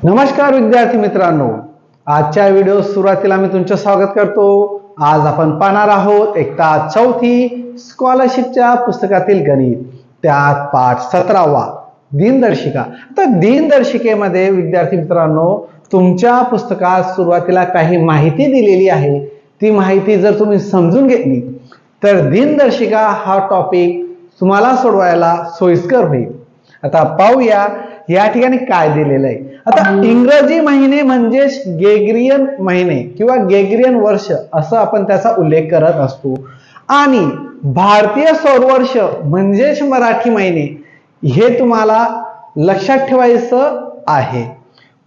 नमस्कार विद्यार्थी मित्रांनो, आजच्या व्हिडिओ सुरुवातीला मी तुमचे स्वागत करतो। आज आपण पाहणार आहोत इयत्ता चौथी स्कॉलरशिपच्या पुस्तकातील गणित, त्यात पाठ 17वा दिनदर्शिका। तर दिनदर्शिकेमध्ये विद्यार्थी मित्रांनो, तुमच्या पुस्तकात सुरुवातीला काही माहिती दिलेली आहे। ती माहिती जर तुम्ही समजून घेतली तर दिनदर्शिका हा टॉपिक तुम्हाला सोडवायला सोयीस्कर होईल। आता पाहूया या ठिकाणी काय दिलेलं आहे। आता इंग्रजी महिने म्हणजे ग्रेगोरियन महिने किंवा ग्रेगोरियन वर्ष असं आपण त्याचा उल्लेख करत असतो, आणि भारतीय सौरवर्ष म्हणजे मराठी महिने हे तुम्हाला लक्षात ठेवायचं आहे।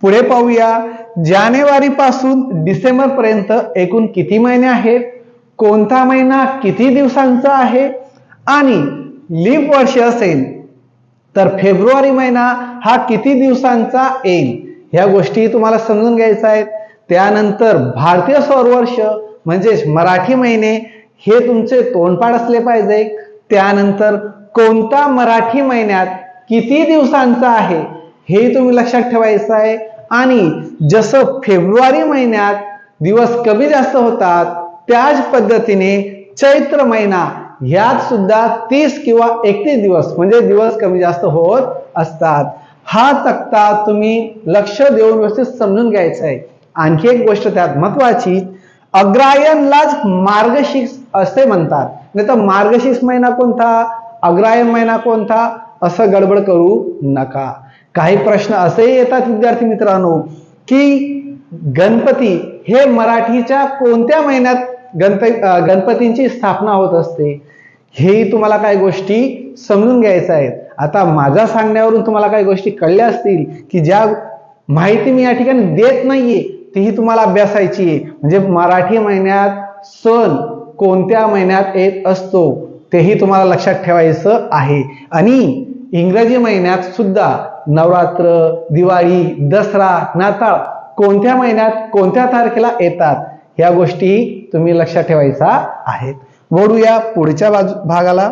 पुढे पाहूया, जानेवारी पासून डिसेंबर पर्यंत एकूण किती महिने आहेत, कोणता महिना किती दिवसांचा आहे, आणि लीप वर्ष असेल तर फेब्रुवारी महिना हा किती दिवसांचा येईल, ह्या गोष्टी तुम्हाला समजून घ्यायच्या आहेत। त्यानंतर भारतीय सौरवर्ष म्हणजे मराठी महिने हे तुमचे तोंडपाठ असले पाहिजे। त्यानंतर कोणता मराठी महिन्यात किती दिवसांचा आहे हे तुम्ही लक्षात ठेवायचं आहे। आणि जसं फेब्रुवारी महिन्यात दिवस कमी जास्त होतात, त्याच पद्धतीने चैत्र महिना यात सुद्धा 30 किंवा 31 दिवस म्हणजे दिवस कमी जास्त होत असतात। हा तक्ता तुम्ही लक्ष देऊन व्यवस्थित समजून घ्यायचा आहे। आणखी एक गोष्ट त्यात महत्वाची, अग्रायणलाच मार्गशीर्ष असे म्हणतात, नाही तर मार्गशीर्ष महिना कोणता, अग्रायण महिना कोणता, असं गडबड करू नका। काही प्रश्न असेही येतात विद्यार्थी मित्रांनो की गणपती हे मराठीच्या कोणत्या महिन्यात गणपतींची स्थापना होत असते, हे तुम्हाला काही गोष्टी समजून घ्यायच्या आहेत। आता माझ्या सांगण्यावरून तुम्हाला काही गोष्टी कळल्या असतील की ज्या माहिती मी या ठिकाणी देत नाहीये तीही तुम्हाला अभ्यासायची आहे। म्हणजे मराठी महिन्यात सण कोणत्या महिन्यात येत असतो तेही तुम्हाला लक्षात ठेवायचं आहे। आणि इंग्रजी महिन्यात सुद्धा नवरात्र, दिवाळी, दसरा, नाताळ कोणत्या महिन्यात कोणत्या तारखेला येतात, ह्या गोष्टी तुम्ही लक्षात ठेवायच्या आहेत। वळूया पुढच्या भागाला।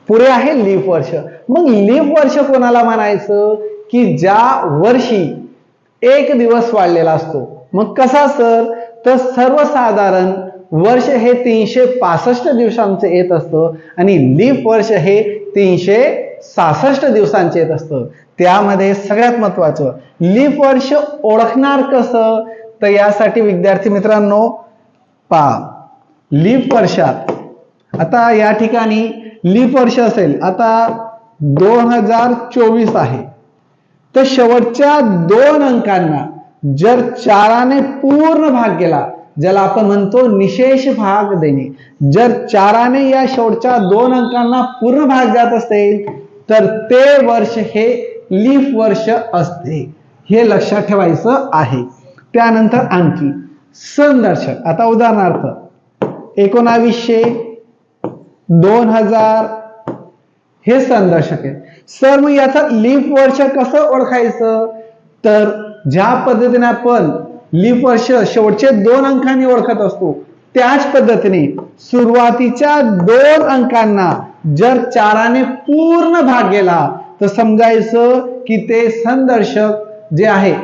पुढे आहे लीप वर्ष। मग लीप वर्ष कोणाला म्हणायचं की ज्या वर्षी एक दिवस वाढलेला असतो। मग कसा सर, तर सर्वसाधारण वर्ष हे 365 दिवसांचे येत असतं आणि लीप वर्ष हे 366 दिवसांचे येत असतं। त्यामध्ये सगळ्यात महत्वाचं लीप वर्ष ओळखणार कसं, तर यासाठी विद्यार्थी मित्रांनो पहा, लीप वर्षात आता या ठिकाणी लीप वर्ष असेल, आता 2024 आहे, तर शेवटच्या 2 अंकांना जर 4ने पूर्ण भाग गेला, ज्याला आपण म्हणतो निशेष भाग देणे, जर 4ने या शेवटच्या 2 अंकांना पूर्ण भाग जात असेल तर ते वर्ष हे लीप वर्ष असते, हे लक्षात ठेवायचं आहे। त्यानंतर आणखी सणदर्शक, आता उदाहरणार्थ 1900, 2000 हे सणदर्शक आहे। सर मग याचं लीप वर्ष कसं ओळखायचं, तर ज्या पद्धतीने आपण लीप वर्ष शेवटचे 2 अंकांनी ओळखत असतो त्याच पद्धतीने सुरुवातीच्या 2 अंकांना जर 4ने पूर्ण भाग गेला तर समजायचं की ते सणदर्शक जे आहे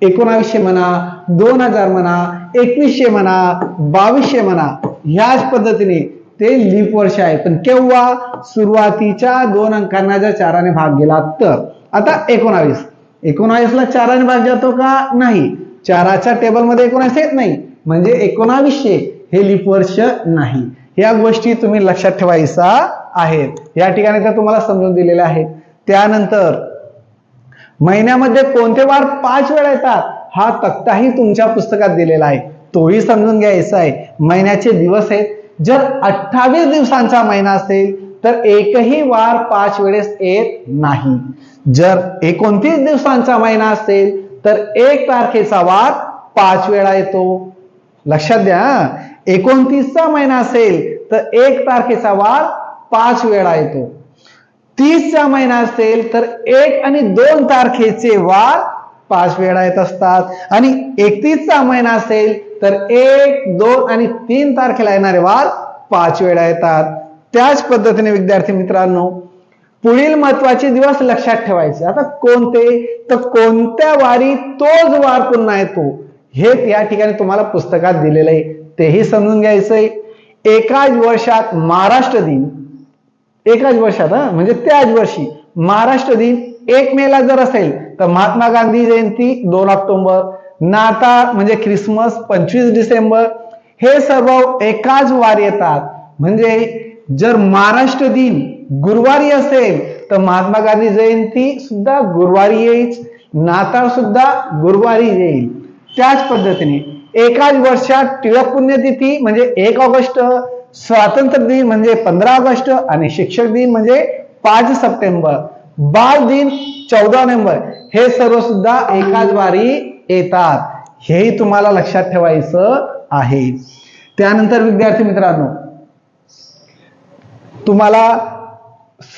1900 म्हणा, 2000 म्हणा, 2100 म्हणा, 2200 म्हणा, ह्याच पद्धतीने ते लीप वर्ष आहे। पण केव्हा, सुरुवातीच्या 2 अंकांना जर 4ने भाग गेला तर। आता 19 ला 4ने भाग जातो का, नाही, 4च्या टेबलमध्ये 19 येत नाही, म्हणजे 1900 हे लीप वर्ष नाही। या गोष्टी तुम्ही लक्षात ठेवायच्या आहेत। या ठिकाणी तर तुम्हाला समजून दिलेले आहेत। त्यानंतर महिन्यामध्ये कोणते वार 5 वेळा येतात, हा तक्ताही तुमच्या पुस्तकात दिलेला आहे, तोही समजून घ्यायचा आहे। महिन्याचे दिवस आहेत, जर 28 दिवसांचा महिना असेल तर एकही वार 5 वेळेस येत नाही। जर 29 दिवसांचा महिना असेल तर 1 तारखेचा वार 5 वेळा येतो। लक्षात द्या, 29 चा महिना असेल तर 1 तारखेचा वार 5 वेळा येतो। 30 चा महिना असेल तर 1 आणि 2 तारखेचे वार 5 वेळा येत असतात, आणि 31 चा महिना असेल तर 1, 2 आणि 3 तारखेला येणारे वार 5 वेळा येतात। त्याच पद्धतीने विद्यार्थी मित्रांनो पुढील महत्वाचे दिवस लक्षात ठेवायचे. आता कोणते, तर कोणत्या वारी तोच वार पुन्हा येतो हे या ठिकाणी तुम्हाला पुस्तकात दिलेलं आहे, तेही समजून घ्यायचंय. एकाच वर्षात महाराष्ट्र दिन, एकाच वर्षात म्हणजे त्याच वर्षी महाराष्ट्र दिन 1 मेला जर असेल तर महात्मा गांधी जयंती 2 ऑक्टोबर, नाताळ म्हणजे ख्रिसमस 25 डिसेंबर, हे सर्व एकाच वार येतात. म्हणजे जर महाराष्ट्र दिन गुरुवारी असेल तर महात्मा गांधी जयंती सुद्धा गुरुवारी येईल, नाताळ सुद्धा गुरुवारी येईल. त्याच पद्धतीने एकाच वर्षात टिळक पुण्यतिथी म्हणजे 1 ऑगस्ट, स्वातंत्र्य दिन म्हणजे 15 ऑगस्ट आणि शिक्षक दिन म्हणजे 5 सप्टेंबर, बाल दिन 14 नोव्हेंबर, हे सर्व सुद्धा एकाच वारी येतात. हेही तुम्हाला लक्षात ठेवायचं आहे. त्यानंतर विद्यार्थी मित्रांनो, तुम्हाला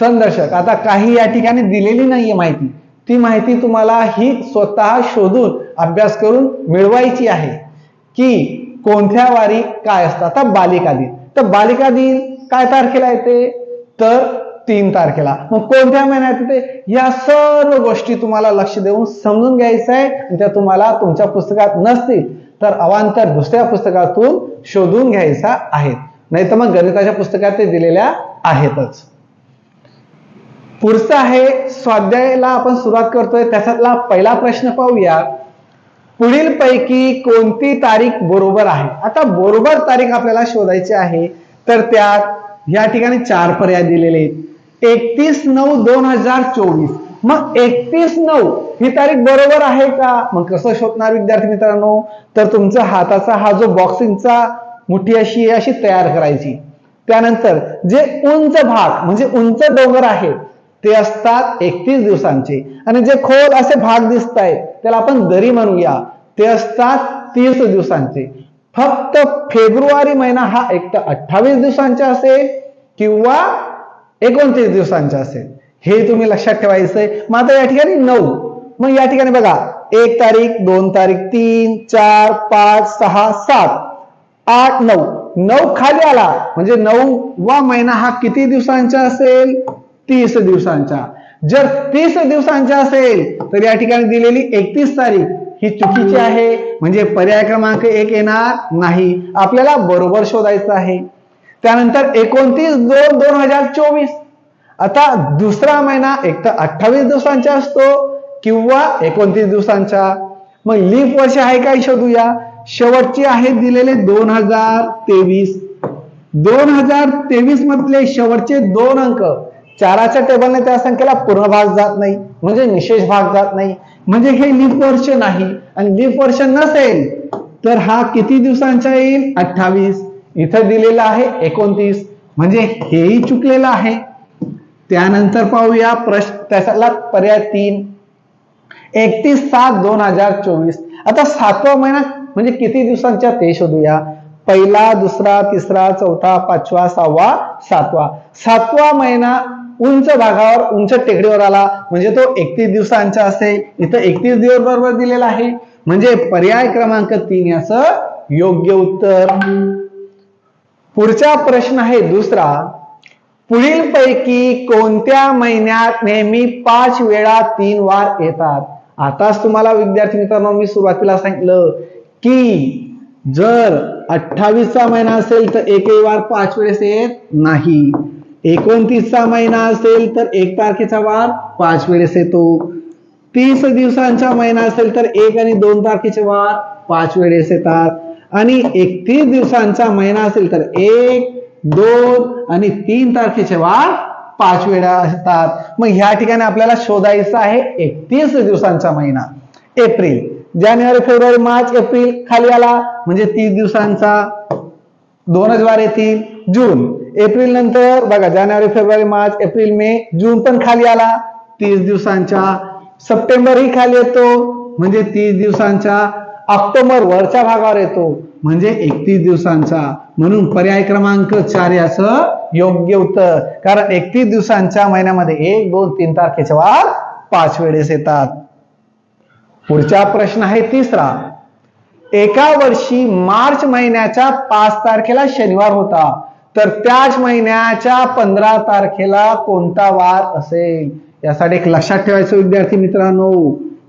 संदर्शक आता काही या ठिकाणी दिलेली नाहीये माहिती, ती माहिती तुम्हाला ही स्वतः शोधून अभ्यास करून मिळवायची आहे की कोणत्या वारी काय असतात. आता बालिका दिन, तर बालिका दिन काय तारखेला येते, तर 3 तारखेला. मग कोणत्या महिन्यात येते, या सर्व गोष्टी तुम्हाला लक्ष देऊन समजून घ्यायचं आहे. आणि त्या तुम्हाला तुमच्या पुस्तकात नसतील तर अवांतर दुसऱ्या पुस्तकातून शोधून घ्यायचा आहेत, नाही तर मग गणिताच्या पुस्तकात ते दिलेल्या आहेतच. पुढचं आहे स्वाध्यायाला आपण सुरुवात करतोय, त्याच्यातला पहिला प्रश्न पाहूया. पुढील पैकी कोणती तारीख बरोबर आहे. आता बरोबर तारीख आपल्याला शोधायची आहे, तर त्यात या ठिकाणी 4 पर्याय दिलेले आहेत. 31/9/2024. मग 31/9 ही तारीख बरोबर आहे का, मग कसं शोधणार विद्यार्थी मित्रांनो, तर तुमचा हाताचा हा जो बॉक्सिंगचा मुठी अशी तयार करायची. त्यानंतर जे उंच भाग म्हणजे उंच डोंगर आहे ते असतात 31 दिवसांचे, आणि जे खोल असे भाग दिसत आहेत त्याला आपण दरी म्हणूया, ते असतात 30 दिवसांचे. फक्त फेब्रुवारी महिना हा एक तर 28 दिवसांचा असेल किंवा 29 दिवसांचा असेल, हे तुम्ही लक्षात ठेवायचंय. मात्र या ठिकाणी 9, मग या ठिकाणी बघा 1 तारीख, 2 तारीख, 3, 4, 5, 6, 7, 8, 9, 9 खाली आला म्हणजे 9वा महिना हा किती दिवसांचा असेल, 30 दिवसांचा. जर 30 दिवसांचा असेल तर या ठिकाणी दिलेली 31 तारीख ही चुकीची आहे, म्हणजे पर्याय क्रमांक 1 येणार नाही. आपल्याला बरोबर शोधायचं आहे. त्यानंतर 29/2/2024. आता दुसरा महिना एक तर 28 दिवसांचा असतो किंवा 29 दिवसांचा. मग लीप वर्ष आहे काय शोधूया. शेवटचे आहे दिलेले 2023. 2023 मधले शेवटचे 2 अंक 4च्या टेबलने त्या संख्येला पूर्ण भाग जात नाही, म्हणजे निशेष भाग जात नाही, म्हणजे हे लीप वर्ष नाही. आणि लीप वर्ष नसेल तर हा किती दिवसांचा येईल, 28. इथं दिलेला आहे 29, म्हणजे हेही चुकलेलं आहे. त्यानंतर पाहूया प्रश्न, त्याला पर्याय 3, 31/7/2024. आता 7वा महिना म्हणजे किती दिवसांचा ते शोधूया. पहिला, दुसरा, तिसरा, चौथा, 5वा, 6वा, 7वा. 7वा महिना उंच भागावर, उंच टेकडीवर आला म्हणजे तो 31 दिवसांचा असेल. इथं 31 दिवस बरोबर दिलेला आहे, म्हणजे पर्याय क्रमांक 3 याचं योग्य उत्तर. पुढचा प्रश्न आहे दुसरा. पुढील पैकी कोणत्या महिन्यात नेहमी 5 वेळा 3 वार येतात. आताच तुम्हाला विद्यार्थी मित्रांनो मी सुरुवातीला सांगितलं की जर 28चा महिना असेल तर एकही वार 5 वेळेस येत नाही. 29चा महिना असेल तर 1 तारखेचा वार 5 वेळेस येतो. 30 दिवसांचा महिना असेल तर 1 आणि 2 तारखेचे वार 5 वेळेस येतात. आणि 31 दिवसांचा महिना असेल तर 1, 2 आणि 3 तारखेचे वार 5 वेळा असतात. मग ह्या ठिकाणी आपल्याला शोधायचा आहे 31 दिवसांचा महिना. एप्रिल, जानेवारी, फेब्रुवारी, मार्च, एप्रिल खाली आला म्हणजे 30 दिवसांचा, 2च वार येतील. जून, एप्रिल नंतर बघा जानेवारी, फेब्रुवारी, मार्च, एप्रिल, मे, जून पण खाली आला 30 दिवसांचा. सप्टेंबर ही खाली येतो म्हणजे 30 दिवसांचा. ऑक्टोबर वरच्या भागावर येतो म्हणजे 31 दिवसांचा. म्हणून पर्याय क्रमांक 4 याचं योग्य उत्तर, कारण 31 दिवसांच्या महिन्यामध्ये 1, 2, 3 तारखेचे वार 5 वेळेस येतात. पुढचा प्रश्न आहे तिसरा. एका वर्षी मार्च महिन्याच्या 5 तारखेला शनिवार होता, तर त्याच महिन्याच्या 15 तारखेला कोणता वार असेल? यासाठी एक लक्षात ठेवायचं विद्यार्थी मित्रांनो,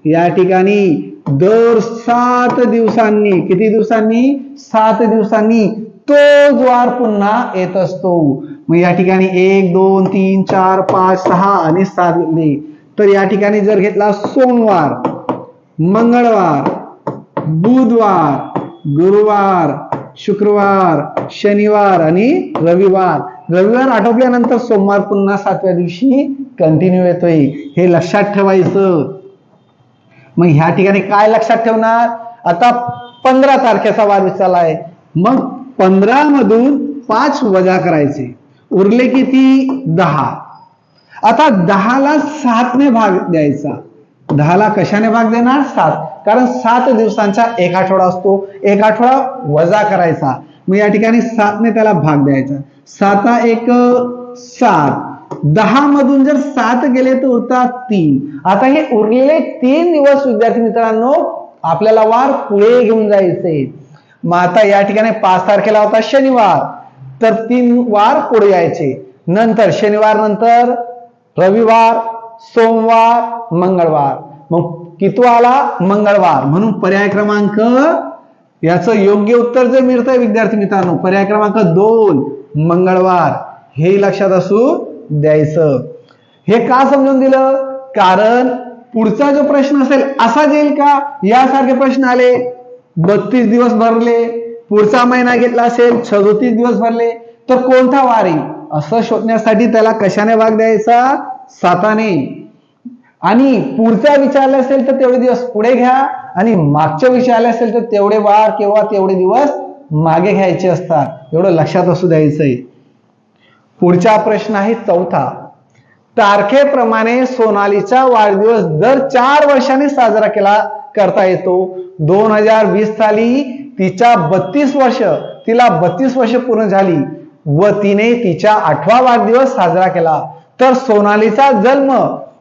या ठिकाणी दर 7 दिवसांनी, किती दिवसांनी? 7 दिवसांनी तोच वार पुन्हा येत असतो. मग या ठिकाणी 1 2 3 4 5 6 आणि 7 घेतले. तर या ठिकाणी जर घेतला सोमवार, मंगळवार, बुधवार, गुरुवार, शुक्रवार, शनिवार आणि रविवार. रविवार आटोपल्यानंतर सोमवार पुन्हा 7व्या दिवशी कंटिन्यू येतोय, हे लक्षात ठेवायचं. मग ह्या ठिकाणी काय लक्षात ठेवणार? आता 15 तारखेचा वार विचारलाय, मग 15 मधून 5 वजा करायचे, उरले किती? 10. आता 10ला 7 ने भाग द्यायचा. 10ला कशाने भाग देणार? 7. कारण 7 दिवसांचा एक आठवडा असतो, एक आठवडा वजा करायचा. मग या ठिकाणी 7 ने त्याला भाग द्यायचा. 7 1 7. 10 मधून जर 7 गेले तर उरतात 3. आता हे उरलेले 3 दिवस विद्यार्थी मित्रांनो आपल्याला वार पुढे घेऊन जायचे. मग आता या ठिकाणी 5 तारखेला होता शनिवार, तर 3 वार पुढे यायचे. नंतर शनिवार नंतर रविवार, सोमवार, मंगळवार. मग किती आला? मंगळवार. म्हणून पर्याय क्रमांक, याचं योग्य उत्तर जे मिळतंय विद्यार्थी मित्रांनो, पर्याय क्रमांक 2 मंगळवार, हे लक्षात असू द्यायचं. हे का समजून दिलं? कारण पुढचा जो प्रश्न असेल असाच येईल का? यासारखे प्रश्न आले, 32 दिवस भरले, पुढचा महिना घेतला असेल 37 दिवस भरले, तर कोणता वार येईल असं शोधण्यासाठी त्याला कशाने भाग द्यायचा? 7 ने. आणि पुढचा विचारला असेल तर तेवढे दिवस पुढे घ्या, आणि मागच्या विचारले असेल तर तेवढे वार किंवा तेवढे दिवस मागे घ्यायचे असतात. एवढं लक्षात असू द्यायचंय. पुढचा प्रश्न आहे 4था. तारखेप्रमाणे सोनालीचा वाढदिवस दर 4 वर्षांनी साजरा करता येतो. 2020 साली तिला 32 वर्ष पूर्ण झाली व तिने तिचा 8वा वाढदिवस साजरा केला. तर सोनालीचा जन्म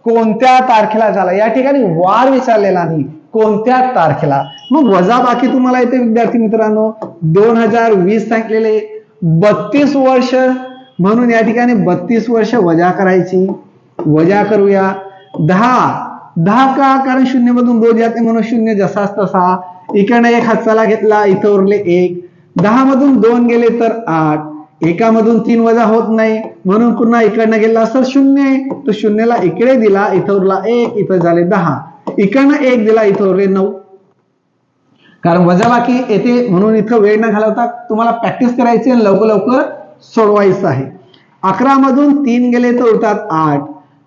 कोणत्या तारखेला झाला? या ठिकाणी वार विचारलेला नाही, कोणत्या तारखेला. मग वजा बाकी तुम्हाला येते विद्यार्थी मित्रांनो. 2020 सांगितलेले, 32 वर्ष, म्हणून या ठिकाणी 32 वर्ष वजा करायची. वजा करूया. 10 का? कारण 0 मधून 2 जाते म्हणून 0 जसाच तसा. इकडे 1 हातचाला घेतला, इथं उरले 1. 10 मधून 2 गेले तर 8. एकामधून 3 वजा होत नाही म्हणून पुन्हा इकडनं गेला असं 0, तो 0ला इकडे दिला, इथं उरला 1, इथं झाले 10. इकडनं 1 दिला, इथं उरले 9. कारण वजाबाकी येते म्हणून इथं वेळ न घालवता तुम्हाला प्रॅक्टिस करायची आणि लवकर लवकर सोडवायचं आहे. 11 मधून 3 गेले तर उरतात 8.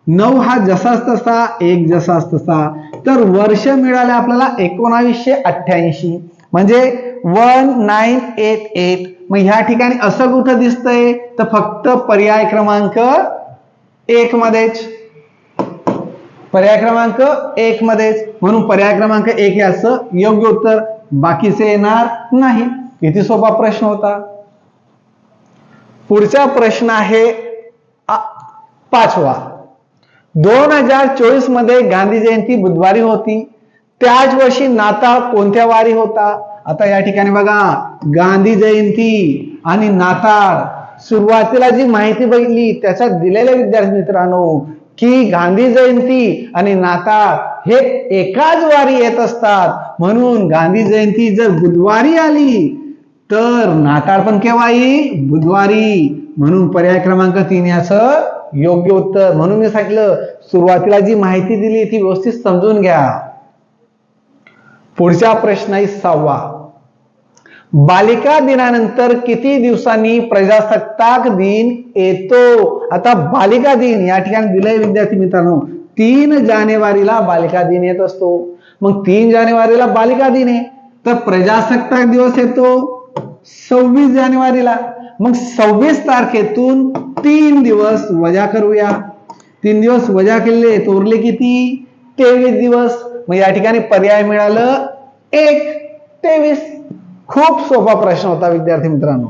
9 हा जसाच तसा, 1 जसाच तसा. तर वर्ष मिळाले आपल्याला 1988, म्हणजे 1988. मग ह्या ठिकाणी असं कुठं दिसतंय? तर फक्त पर्याय क्रमांक 1 मध्येच, पर्याय क्रमांक 1 मध्येच. म्हणून पर्याय क्रमांक 1 याचं योग्य उत्तर, बाकीचे येणार नाही. किती सोपा प्रश्न होता. पुढचा प्रश्न आहे 5वा. 2024 मध्ये गांधी जयंती बुधवारी होती, त्याच वर्षी नाताळ कोणत्या वारी होता? आता या ठिकाणी बघा, गांधी जयंती आणि नाताळ, सुरुवातीला जी माहिती बघितली त्याच्यात दिलेल्या विद्यार्थी मित्रांनो की गांधी जयंती आणि नाताळ हे एकाच वारी येत असतात. म्हणून गांधी जयंती जर बुधवारी आली तर नाताळ पण केव्हा येईल? बुधवारी. म्हणून पर्याय क्रमांक 3 याचं योग्य उत्तर. म्हणून मी सांगितलं सुरुवातीला जी माहिती दिली ती व्यवस्थित समजून घ्या. पुढचा प्रश्न आहे 6वा. बालिका दिनानंतर किती दिवसांनी प्रजासत्ताक दिन येतो? आता बालिका दिन या ठिकाणी दिलंय विद्यार्थी मित्रांनो, 3 जानेवारीला बालिका दिन येत असतो. मग 3 जानेवारीला बालिका दिन आहे, तर प्रजासत्ताक दिवस येतो 26 जानेवारीला. मग 26 तारखेतून 3 दिवस वजा करूया. 3 दिवस वजा केले तर उरले किती? 23 दिवस. मग या ठिकाणी पर्याय मिळालं 1, 23. खूप सोपा प्रश्न होता विद्यार्थी मित्रांनो.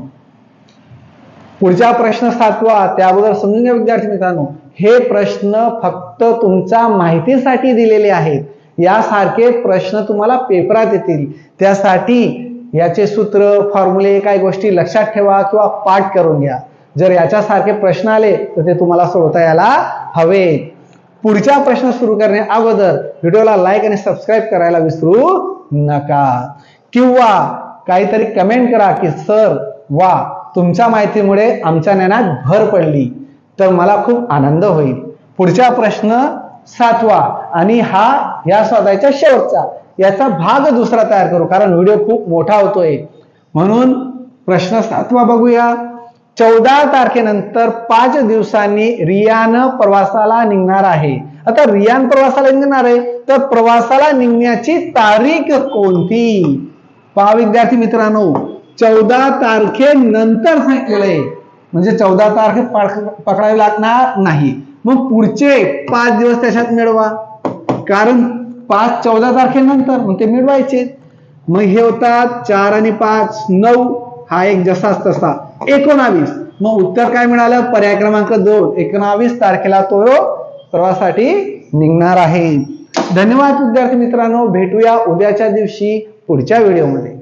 पुढचा प्रश्न 7वा. त्याबद्दल समजून घ्या विद्यार्थी मित्रांनो, हे प्रश्न फक्त तुमच्या माहितीसाठी दिलेले आहेत. यासारखे प्रश्न तुम्हाला पेपरात येतील. त्यासाठी याचे सूत्र, फॉर्म्युले, काही गोष्टी लक्षात ठेवा किंवा पाठ करून घ्या. जर याच्यासारखे प्रश्न आले तर ते तुम्हाला सोडवता यायला हवे. पुढच्या प्रश्न सुरू करण्या अगोदर व्हिडिओला लाईक आणि सबस्क्राईब करायला विसरू नका. किंवा काहीतरी कमेंट करा की सर वा, तुमच्या माहितीमुळे आमच्या ज्ञानात भर पडली, तर मला खूप आनंद होईल. पुढचा प्रश्न 7वा आणि या स्वाध्यायाच्या शेवटचा, याचा भाग दुसरा तयार करू कारण व्हिडिओ खूप मोठा होतोय. म्हणून प्रश्न 7वा बघूया. 14 तारखेनंतर 5 दिवसांनी रियान प्रवासाला निघणार आहे. आता रियान प्रवासाला निघणार आहे तर प्रवासाला निघण्याची तारीख कोणती? पहा विद्यार्थी मित्रांनो, 14 तारखेनंतर सांगितलेलं आहे म्हणजे 14 तारखे पकडावी लागणार नाही. मग पुढचे 5 दिवस त्याच्यात मिळवा, कारण 14 तारखेनंतर मग ते मिळवायचे. मग हे होतात 4 आणि 5 9, हा एक जसाच तसा 19. मग उत्तर काय मिळालं? पर्याय क्रमांक 2, 19 तारखेला तो प्रवासासाठी निघणार आहे. धन्यवाद विद्यार्थी मित्रांनो, भेटूया उद्याच्या दिवशी पुढच्या व्हिडिओमध्ये.